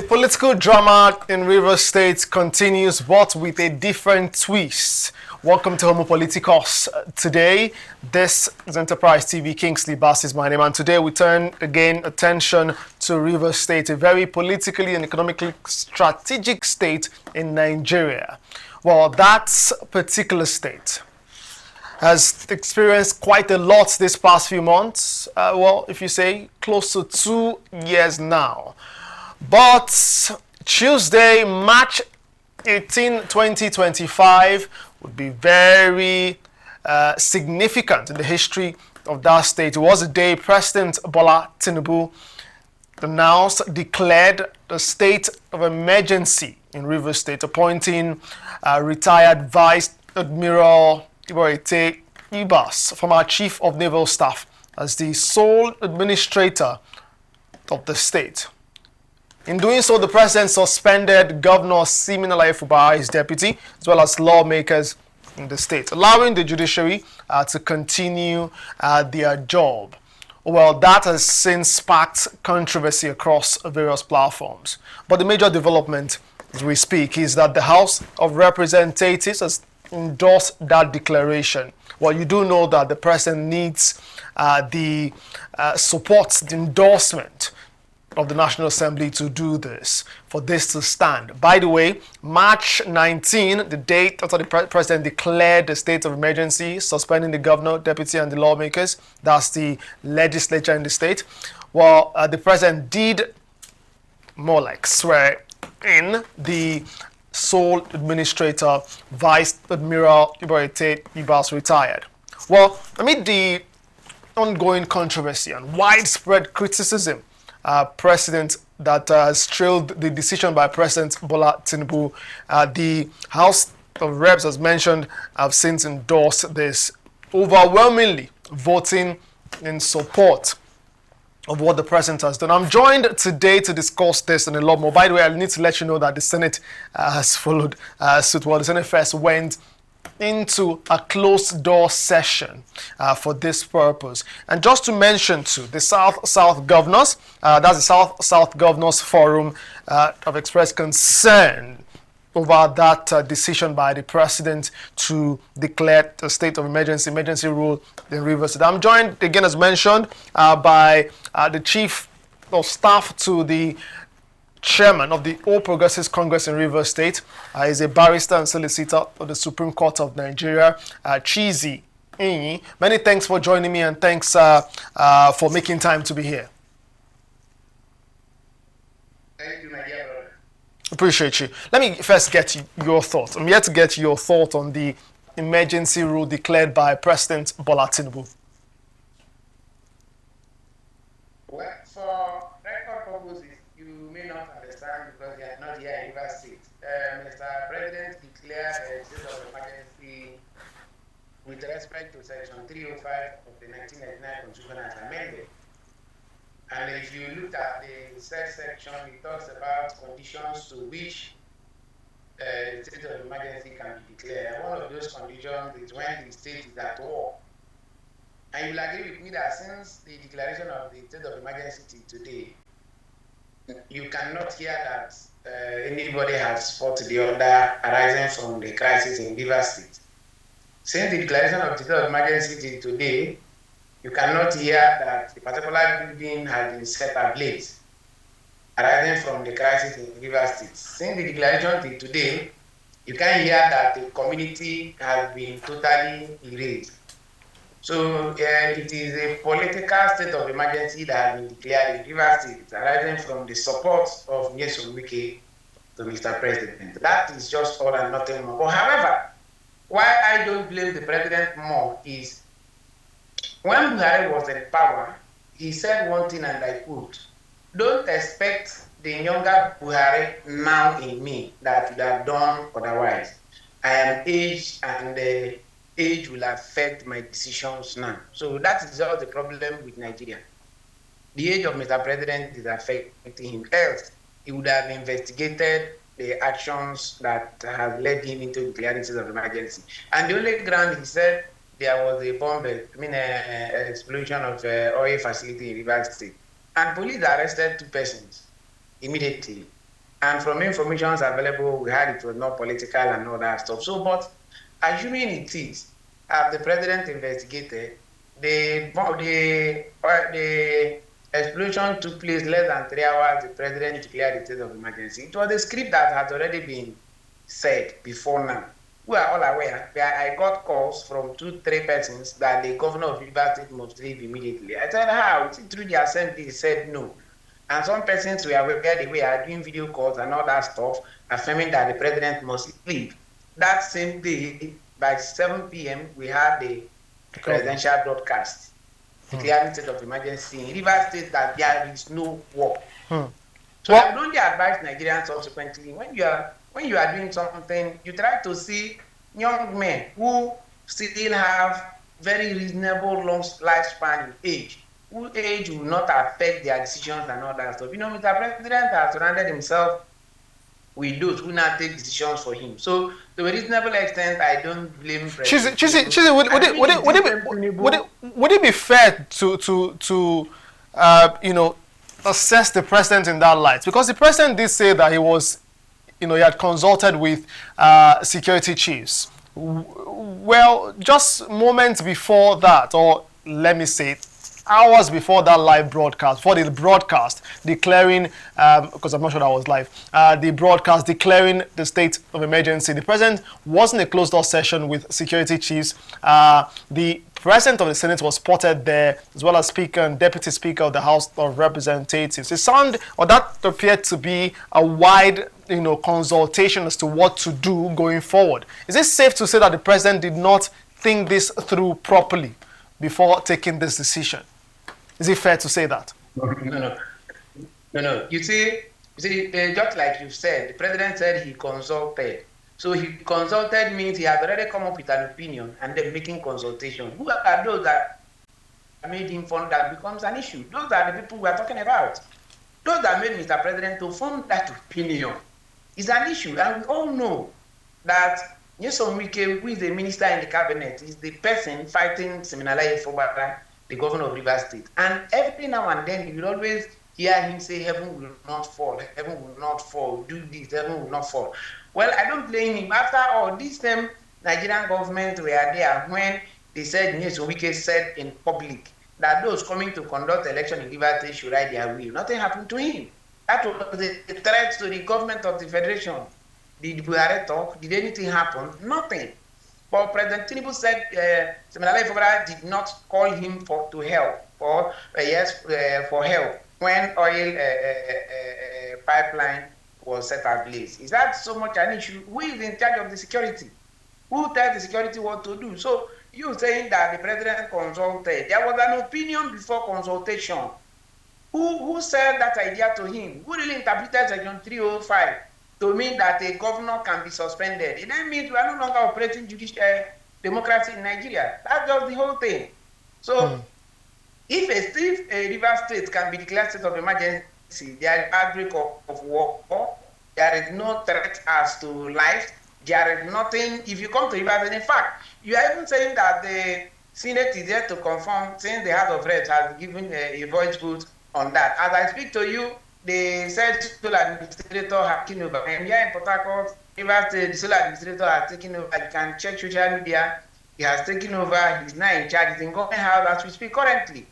political drama in Rivers State continues, but with a different twist. Welcome to Homo Politicos. Today, this is Enterprise TV. Kingsley Bass is my name, and today we turn again attention to Rivers State, a very politically and economically strategic state in Nigeria. Well, that particular state has experienced quite a lot this past few months. Well, if you say close to 2 years now. But Tuesday, March 18, 2025 would be very significant in the history of that state. It was the day President Bola Tinubu declared the state of emergency in Rivers State, appointing retired Vice Admiral Iborete Ibas, former Chief of Naval Staff, as the sole administrator of the state. In doing so, the president suspended Governor Siminalayi Fubara, his deputy, as well as lawmakers in the state, allowing the judiciary to continue their job. Well, that has since sparked controversy across various platforms. But the major development as we speak is that the House of Representatives has endorsed that declaration. Well, you do know that the president needs the support, the endorsement of the National Assembly to do this, for this to stand. By the way, March 19, the date after the president declared the state of emergency, suspending the governor, deputy, and the lawmakers, that's the legislature in the state. Well, the president did more like swear in the sole administrator, Vice Admiral Iborete Ibas, retired. Well, amid the ongoing controversy and widespread criticism precedent that has trailed the decision by President Bola Tinubu, the House of Reps, as mentioned, have since endorsed this, overwhelmingly voting in support of what the president has done. I'm joined today to discuss this and a lot more. By the way, I need to let you know that the Senate has followed suit. Well, the Senate first went into a closed-door session for this purpose. And just to mention too, the South Governors, that's the South Governors Forum, have expressed concern over that decision by the president to declare a state of emergency rule in Rivers State. I'm joined again, as mentioned, by the Chief of Staff to the Chairman of the All Progressives Congress in Rivers State. Is a barrister and solicitor of the Supreme Court of Nigeria, Chizy, Enyi. Many thanks for joining me, and thanks for making time to be here. Thank you, my dear brother. Appreciate you. Let me first get your thoughts. I'm here to get your thoughts on the emergency rule declared by President Bola Tinubu. Well, for record purposes, you may not understand because you are not here in Rivers State. Mr. President declared a state of emergency with respect to Section 305 of the 1999 Constitution as amended. And if you look at the said section, it talks about conditions to which the state of emergency can be declared. And one of those conditions is when the state is at war. And you will agree with me that since the declaration of the state of emergency today, you cannot hear that anybody has fought the other arising from the crisis in Rivers State. Since the declaration of the state of emergency today, you cannot hear that a particular building has been set ablaze arising from the crisis in Rivers State. Since the declaration today, you can hear that the community has been totally erased. So it is a political state of emergency that has been declared in Rivers State, arising from the support of Nyesom Wike to Mr. President. That is just all and nothing more. But however, why I don't blame the president more is when Buhari was in power, he said one thing, and I quote, "Don't expect the younger Buhari now in me that would have done otherwise. I am aged, and the age will affect my decisions now." So that is all the problem with Nigeria. The age of Mr. President is affecting him. Else, he would have investigated the actions that have led him into declaring state of emergency. And the only ground he said there was a bomb, an explosion of oil facility in Rivers State. And police arrested 2 persons immediately. And from information available, we had it was not political and all that stuff. So, but assuming it is, as the president investigated, the explosion took place less than 3 hours. The president declared the state of emergency. It was a script that had already been said before now. We are all aware. I got calls from 2-3 persons that the governor of Rivers State must leave immediately. I said, how? Through the assembly, he said no. And some persons were aware they were doing video calls and all that stuff, affirming that the president must leave. That same day, by 7 p.m., we had the presidential broadcast declaring state of emergency in Rivers State that there is no war. So I would only advise Nigerians subsequently, when you are doing something, you try to see young men who still have very reasonable long lifespan in age, whose age will not affect their decisions and all that stuff. You know, Mr. President has surrounded himself with those who now take decisions for him. So to a reasonable extent, I don't blame President. Chizy, would it be fair to assess the president in that light? Because the president did say that he was, he had consulted with security chiefs. Well, just moments before that, or let me say hours before that live broadcast, for the broadcast declaring, because I'm not sure that was live, the broadcast declaring the state of emergency, the president was in a closed-door session with security chiefs. The president of the Senate was spotted there, as well as Speaker and Deputy Speaker of the House of Representatives. That appeared to be a wide, consultation as to what to do going forward. Is it safe to say that the president did not think this through properly before taking this decision? Is it fair to say that? No. You see, just like you said, the president said he consulted. So he consulted means he has already come up with an opinion and then making consultation. Who are those that made him form that becomes an issue? Those are the people we are talking about. Those that made Mr. President to form that opinion is an issue. And we all know that Nyesom Wike, who is the minister in the cabinet, is the person fighting Siminalayi Fubara, the governor of Rivers State. And every now and then, you will always hear him say, heaven will not fall, heaven will not fall, do this, heaven will not fall. Well, I don't blame him. After all, this same Nigerian government were there when they said, Nyesom Wike said in public that those coming to conduct election in Rivers State should ride their wheel. Nothing happened to him. That was a threat to the government of the federation. Did Buhari talk? Did anything happen? Nothing. But President Tinubu said Siminalayi Fubara did not call him to help, for help when oil pipeline was set ablaze. Is that so much an issue? Who is in charge of the security? Who tells the security what to do? So you saying that the president consulted, there was an opinion before consultation. Who said that idea to him? Who really interpreted Section 305 to mean that a governor can be suspended? It then means we are no longer operating judicial democracy in Nigeria. That's just the whole thing. So if a Rivers State can be declared state of emergency, there is outbreak of war, there is no threat as to life, there is nothing. If you come to Rivers, and in fact, you are even saying that the Senate is there to confirm, since the House of Reps has given a voice vote on that. As I speak to you, the said sole administrator has taken over. And here in Port Harcourt, the sole administrator has taken over. You can check social media. He has taken over. He's now in charge. He's in government house as we speak currently.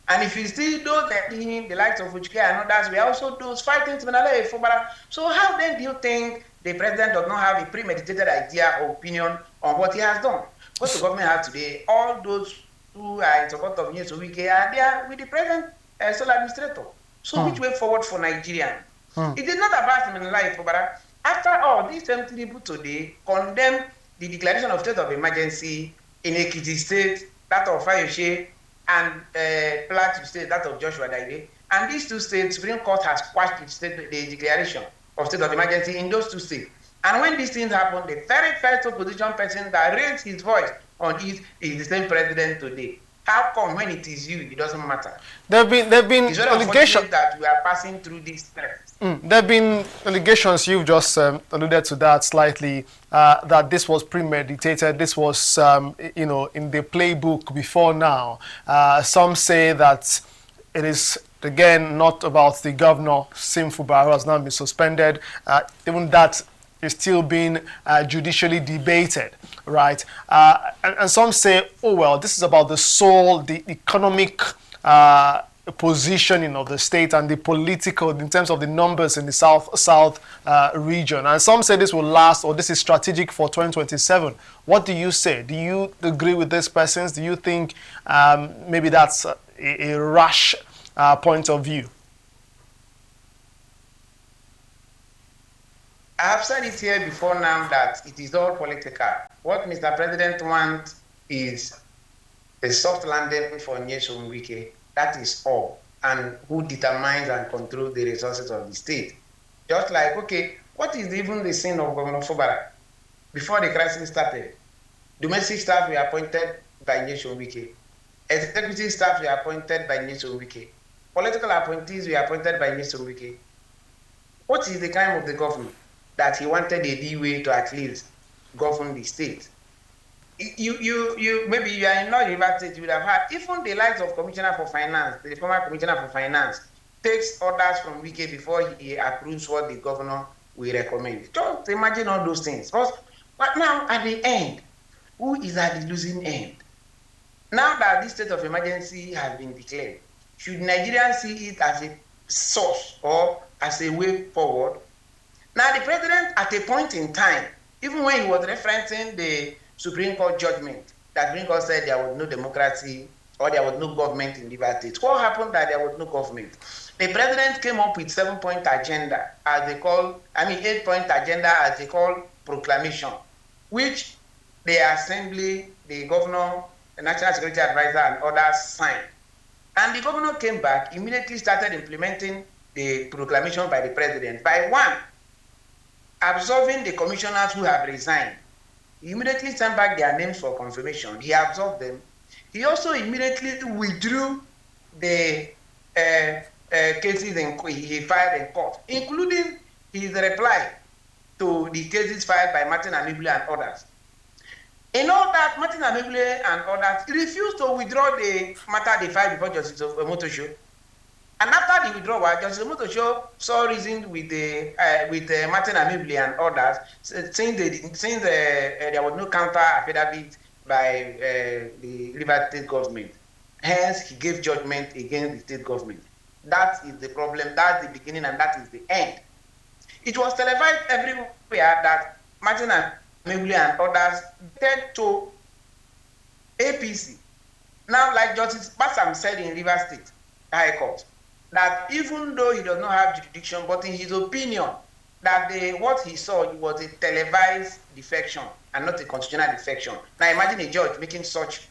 And if you see those that him, the likes of Uchike and others, we are also those fighting Siminalayi Fubara. So how then do you think the president does not have a premeditated idea or opinion on what he has done? What the government has today, all those who are in support of Nyesom Wike are there with the present sole administrator. So which way forward for Nigeria? It is not about Siminalayi Fubara. After all, these same people today condemn the declaration of state of emergency in Ekiti State, that of Fayoshe, and Plateau State, that of Joshua Daide. And these two states, Supreme Court has quashed the declaration of state of emergency in those two states. And when these things happen, the very first opposition person that raised his voice on it is the same president today. How come when it is you, it doesn't matter? There have been it's allegations that we are passing through these steps. There have been allegations, you've just alluded to that slightly, that this was premeditated, this was, in the playbook before now. Some say that it is again, not about the governor, Fubara, who has now been suspended. Even that is still being judicially debated, right? And some say, oh, well, this is about the economic positioning of the state and the political in terms of the numbers in the south region. And some say this will last, or this is strategic for 2027. What do you say? Do you agree with these persons? Do you think maybe that's a rash point of view? I have said it here before now that it is all political. What Mr. President wants is a soft landing for Nyesom Wike. That is all. And who determines and controls the resources of the state. Just like, okay, what is even the sin of Governor Fubara? Before the crisis started, domestic staff were appointed by Nyesom Wike. Executive staff were appointed by Nyesom Wike. Political appointees were appointed by Nyesom Wike. What is the crime of the government? That he wanted a leeway to at least govern the state. You maybe you are in North River State, you would have had even the likes of Commissioner for Finance, the former Commissioner for Finance, takes orders from Wike before he approves what the governor will recommend. Just imagine all those things. But now at the end, who is at the losing end? Now that this state of emergency has been declared, should Nigerians see it as a source or as a way forward? Now, the president, at a point in time, even when he was referencing the Supreme Court judgment, that Supreme Court said there was no democracy or there was no government in River State. What happened that there was no government? The president came up with 7-point agenda, as they call, 8-point agenda, as they call proclamation, which the assembly, the governor, the national security advisor, and others signed. And the governor came back, immediately started implementing the proclamation by the president. By one, absolving the commissioners who have resigned. He immediately sent back their names for confirmation. He absolved them. He also immediately withdrew the cases he filed in court, including his reply to the cases filed by Martin Amibule and others. In all that, Martin Amibule and others refused to withdraw the matter they filed before Justice Omotosho. And after the withdrawal, Justice Omotosho saw reason with Martin Amibule and others, since there was no counter affidavit by the River State government. Hence, he gave judgment against the state government. That is the problem. That's the beginning, and that is the end. It was televised everywhere that Martin Amibule and others tend to APC. Now, like Justice Bassam said in River State High Court, that even though he does not have jurisdiction, but in his opinion, that what he saw was a televised defection and not a constitutional defection. Now imagine a judge making such,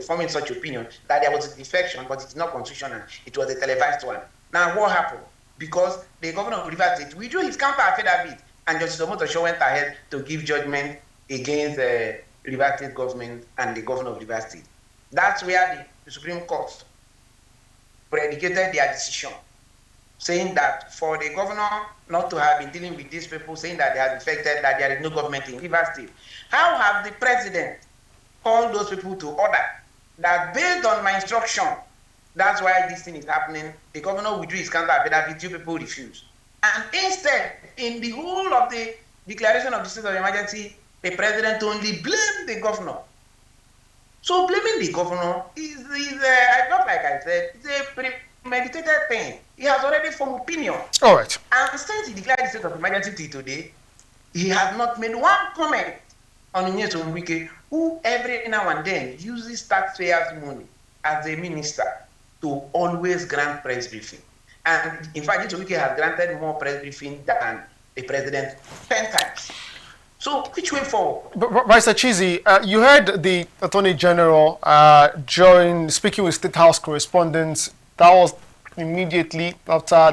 forming such opinion that there was a defection, but it's not constitutional. It was a televised one. Now what happened? Because the governor of River State withdrew his counter affidavit, and Justice Omotosho went ahead to give judgment against the River State government and the governor of River State. That's where the Supreme Court predicated their decision, saying that for the governor not to have been dealing with these people, saying that they have affected, that there is no government in River State. How have the president called those people to order that based on my instruction, that's why this thing is happening? The governor withdrew his counter affidavit, you people refuse. And instead, in the whole of the declaration of the state of emergency, the president only blamed the governor. So blaming the governor is not like I said, it's a premeditated thing. He has already formed opinion. All right. And since he declared the state of emergency today, he has not made one comment on Nyesom Wike, who every now and then uses taxpayers' money as a minister to always grant press briefing. And in fact, Nyesom Wike has granted more press briefing than the president 10 times. So, which way forward? Mr. Chizy, you heard the Attorney General during speaking with State House correspondents. That was immediately after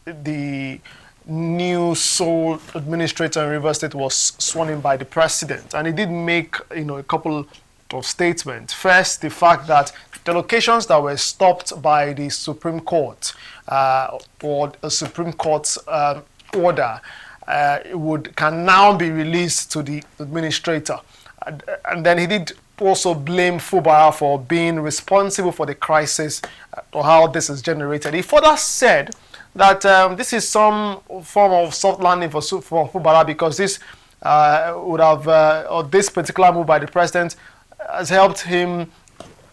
the new sole administrator in River State was sworn in by the president, and he did make a couple of statements. First, the fact that the locations that were stopped by the Supreme Court or a Supreme Court's order can now be released to the administrator. And then he did also blamed Fubara for being responsible for the crisis or how this is generated. He further said that this is some form of soft landing for Fubara because this would have, or this particular move by the president has helped him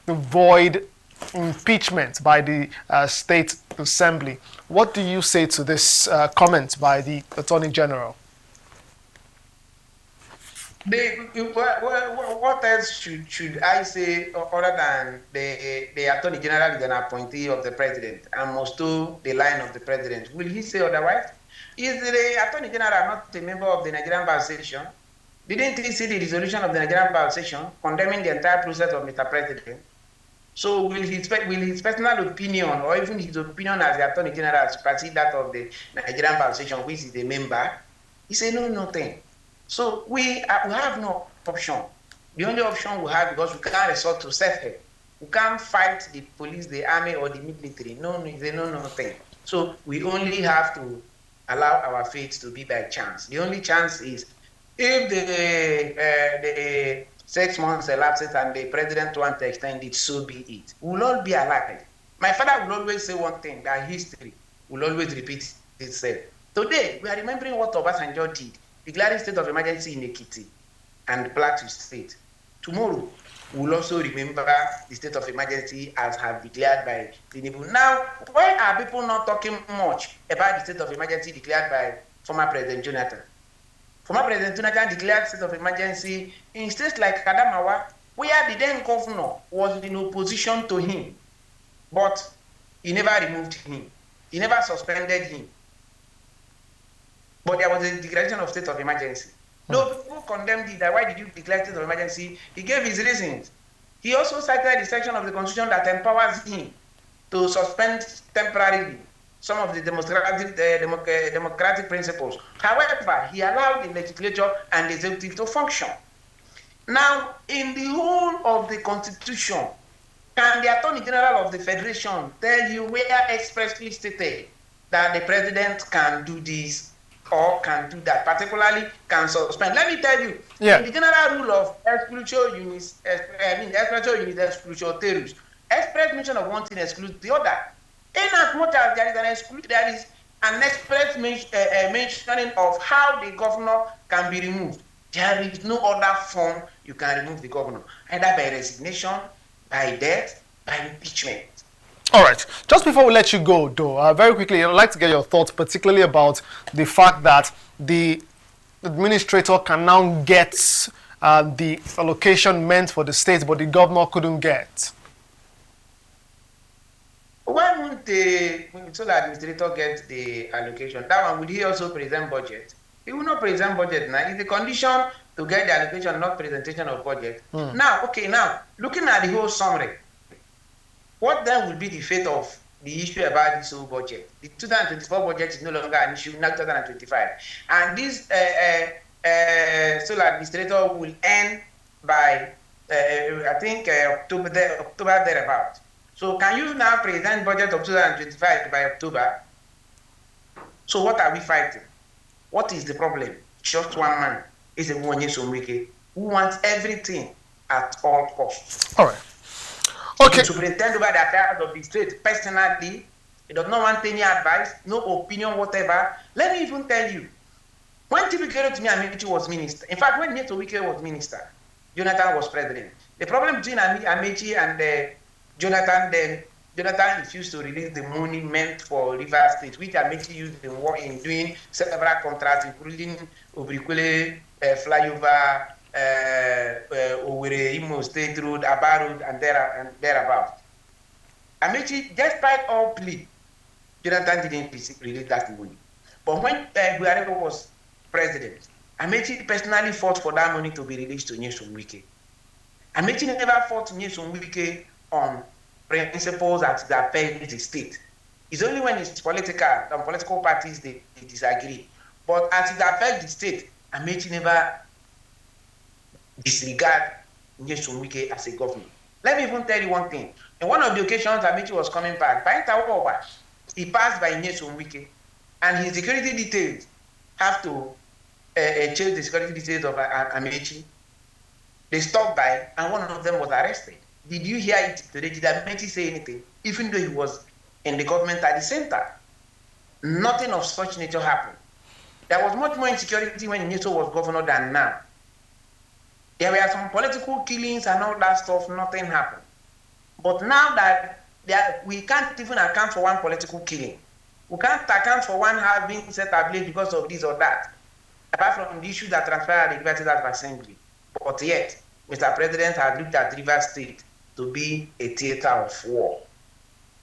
avoid impeachment by the state assembly. What do you say to this comment by the Attorney General? What else should I say other than the Attorney General is an appointee of the president and must toe the line of the president? Will he say otherwise? Is the Attorney General not a member of the Nigerian Bar Association? Didn't he see the resolution of the Nigerian Bar Association condemning the entire process of Mr. President? So will his personal opinion or even his opinion as the Attorney General supersede that of the Nigerian Bar Association, which is a member? He said no, nothing. So we have no option. The only option we have, because we can't resort to self-help. We can't fight the police, the army, or the military. No, they know nothing. So we only have to allow our fate to be by chance. The only chance is if the 6 months elapses and the president wants to extend it, so be it. We will all be alive. My father will always say one thing, that history will always repeat itself. Today, we are remembering what Obasanjo did, declaring state of emergency in Ekiti and Plateau State. Tomorrow, we will also remember the state of emergency as have declared by Tinubu. Now, why are people not talking much about the state of emergency declared by former President Jonathan? Former President Jonathan declared state of emergency in states like Adamawa, where the then governor was in opposition to him, but he never removed him. He never suspended him. But there was a declaration of state of emergency. No, people condemned it. That why did you declare state of emergency? He gave his reasons. He also cited the section of the Constitution that empowers him to suspend temporarily some of the democratic principles. However, he allowed the legislature and the executive to function. Now, in the whole of the Constitution, can the Attorney General of the Federation tell you where expressly stated that the president can do this or can do that, particularly can suspend? Let me tell you, in the general rule of exclusio unis, exclusio terus, express mention of one thing excludes the other. In as much as there is an express mentioning of how the governor can be removed, there is no other form you can remove the governor, either by resignation, by death, by impeachment. All right. Just before we let you go, though, very quickly, I'd like to get your thoughts, particularly about the fact that the administrator can now get the allocation meant for the state, but the governor couldn't get. Why won't the administrator get the allocation? That one, would he also present budget? He will not present budget now. It's the condition to get the allocation, not presentation of budget. Now, looking at the whole summary, what then will be the fate of the issue about this whole budget? The 2024 budget is no longer an issue, now 2025. And this sole administrator will end by, I think, October thereabout. So can you now present budget of 2025 by October? So what are we fighting? What is the problem? Just one man is a Mwonye Somwike who wants everything at all costs. All right. Okay. To pretend over the affairs of the state personally, he does not want any advice, no opinion, whatever. Let me even tell you, when Tibikero to me Amechi was minister, in fact, when Neto Wike was minister, Jonathan was president. The problem between Amechi and Jonathan refused to release the money meant for River State, which Amechi used in doing several contracts, including Obrikwele flyover, Owerri Imo State Road, Aba Road, and thereabout. Amechi, despite all plea, Jonathan didn't release that money. But when Buhari was president, Amechi personally fought for that money to be released to Nyesom Wike. Amechi never fought Nyesom Wike on principles that affect the state. It's only when it's political, and political parties they disagree. But as it affects the state, Amechi never disregard Nyesom Wike as a governor. Let me even tell you one thing. In one of the occasions Amechi was coming back, he passed by Nyesom Wike, and his security details have to change the security details of Amechi. They stopped by, and one of them was arrested. Did you hear it today? Did Ameti say anything? Even though he was in the government at the center, nothing of such nature happened. There was much more insecurity when Nyeso was governor than now. There were some political killings and all that stuff, nothing happened. But now that we can't even account for one political killing. We can't account for one having set ablaze because of this or that, apart from the issue that transpired at the University of Assembly. But yet, Mr. President has looked at Rivers State to be a theater of war.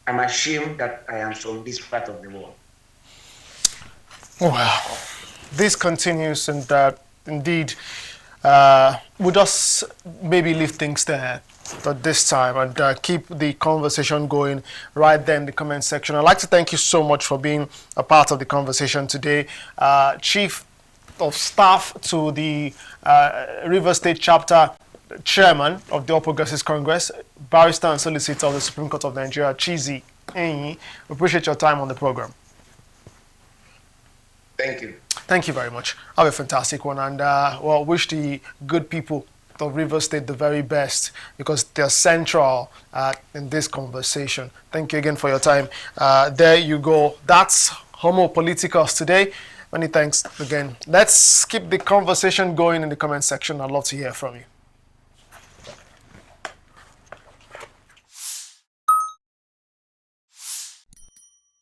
I'm ashamed that I am from this part of the world. Well, this continues, and indeed, we'll just maybe leave things there at this time and keep the conversation going right there in the comment section. I'd like to thank you so much for being a part of the conversation today. Chief of Staff to the River State Chapter Chairman of the All Progressives Congress, Barrister and Solicitor of the Supreme Court of Nigeria, Chizy, Enyi. We appreciate your time on the program. Thank you. Thank you very much. Have a fantastic one, and well, wish the good people of River State the very best, because they're central in this conversation. Thank you again for your time. There you go. That's Homo Politicus today. Many thanks again. Let's keep the conversation going in the comment section. I'd love to hear from you.